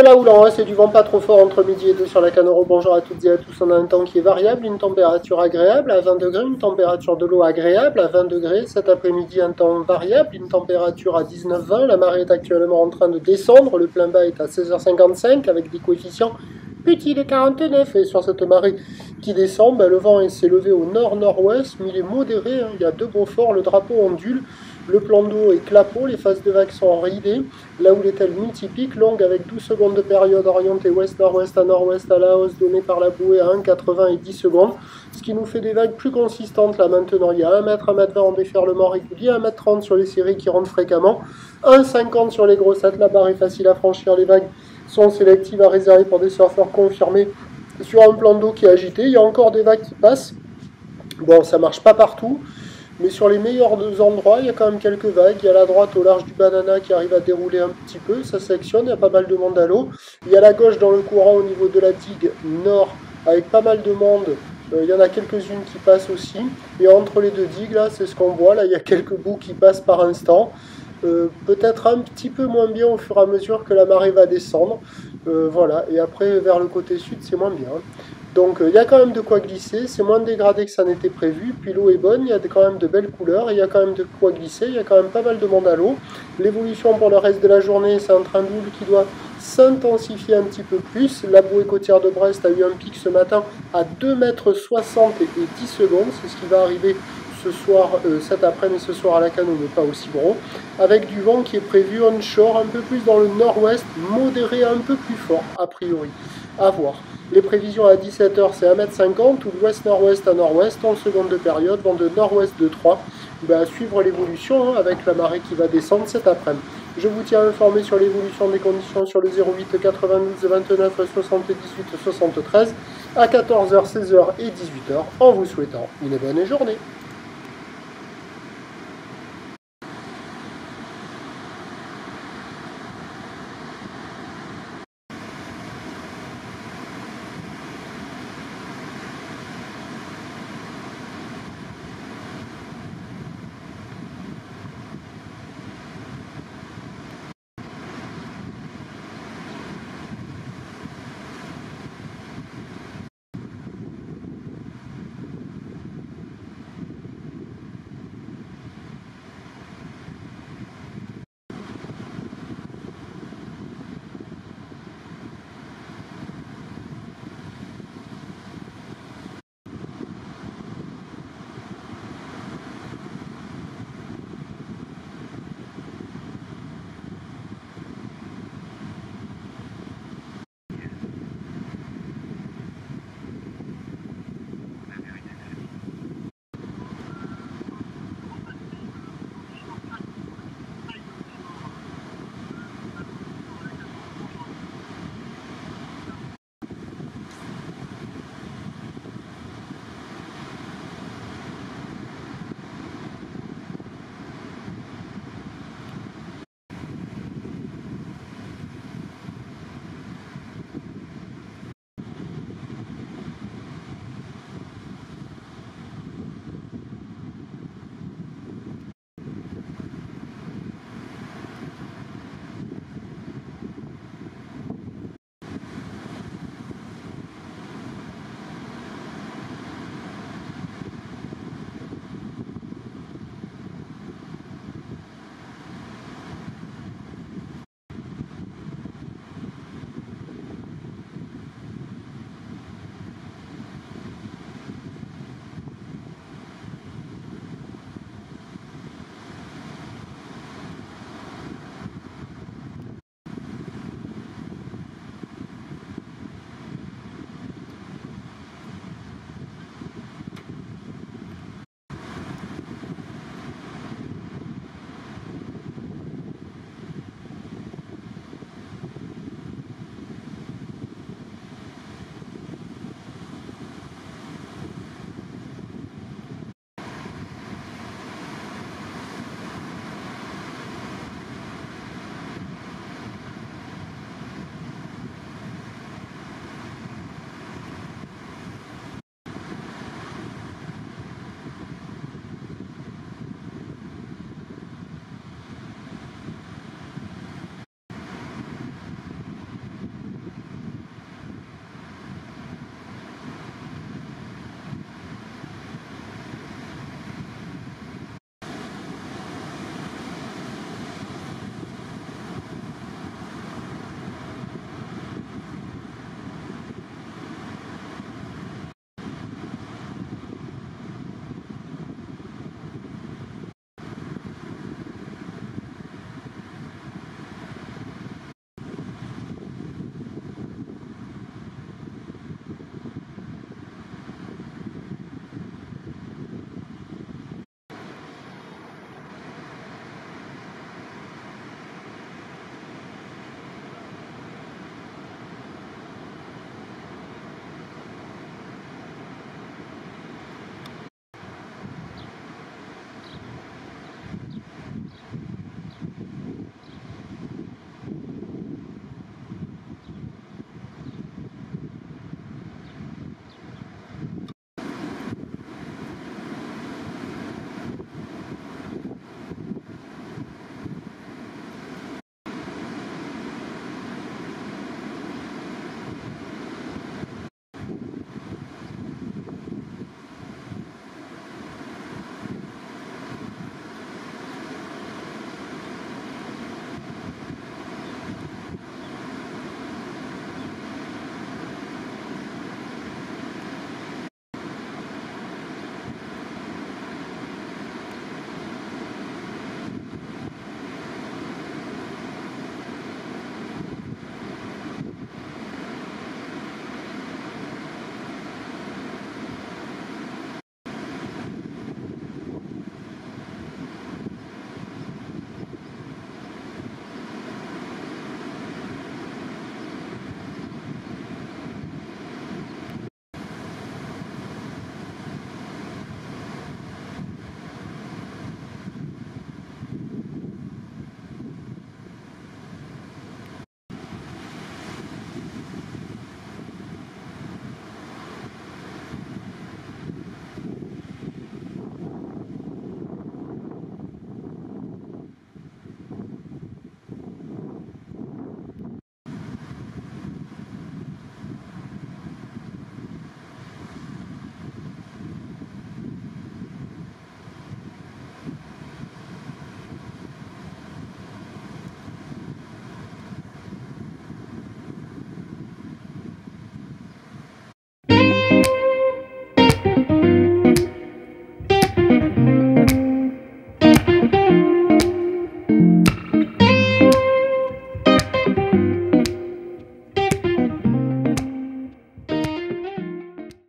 C'est là où l'on c'est du vent pas trop fort entre midi et 2 sur la Canoro. Bonjour à toutes et à tous. On a un temps qui est variable, une température agréable à 20 degrés, une température de l'eau agréable à 20 degrés. Cet après-midi, un temps variable, une température à 19-20. La marée est actuellement en train de descendre. Le plein bas est à 16h55 avec des coefficients petits de 49. Et sur cette marée qui descend, le vent s'est levé au nord-nord-ouest, mais il est modéré. Il y a deux beaux forts, le drapeau ondule. Le plan d'eau est clapot, les phases de vagues sont ridées, là où l'ételle multiplique, longue avec 12 secondes de période orientée ouest-nord-ouest à nord-ouest à la hausse donnée par la bouée à 1,80 et 10 secondes, ce qui nous fait des vagues plus consistantes là maintenant. Il y a 1 mètre, 1 mètre 20 en déferlement régulier, 1 mètre 30 sur les séries qui rentrent fréquemment, 1,50 sur les grossettes, la barre est facile à franchir, les vagues sont sélectives à réserver pour des surfeurs confirmés sur un plan d'eau qui est agité. Il y a encore des vagues qui passent, bon ça marche pas partout. Mais sur les meilleurs endroits, il y a quand même quelques vagues. Il y a la droite au large du Banana qui arrive à dérouler un petit peu, ça sectionne, il y a pas mal de monde à l'eau. Il y a la gauche dans le courant au niveau de la digue nord avec pas mal de monde. Il y en a quelques-unes qui passent aussi. Et entre les deux digues, là, c'est ce qu'on voit. Là, il y a quelques bouts qui passent par instant. Peut-être un petit peu moins bien au fur et à mesure que la marée va descendre. Voilà. Et après, vers le côté sud, c'est moins bien. Donc il y a quand même de quoi glisser, c'est moins dégradé que ça n'était prévu, puis l'eau est bonne, il y a quand même de belles couleurs, et il y a quand même de quoi glisser, il y a quand même pas mal de monde à l'eau. L'évolution pour le reste de la journée, c'est un train double qui doit s'intensifier un petit peu plus. La bouée côtière de Brest a eu un pic ce matin à 2,60 m et 10 secondes, c'est ce qui va arriver ce soir, cet après-midi, ce soir à la Cano, mais pas aussi gros, avec du vent qui est prévu onshore, un peu plus dans le nord-ouest, modéré un peu plus fort, a priori, à voir. Les prévisions à 17h, c'est 1,50 m ou l'ouest-nord-ouest à nord-ouest, en seconde de période, vent de nord-ouest de 3. À suivre l'évolution avec la marée qui va descendre cet après-midi. Je vous tiens informé sur l'évolution des conditions sur le 08 92 29 78 73 à 14h, 16h et 18h en vous souhaitant une bonne journée.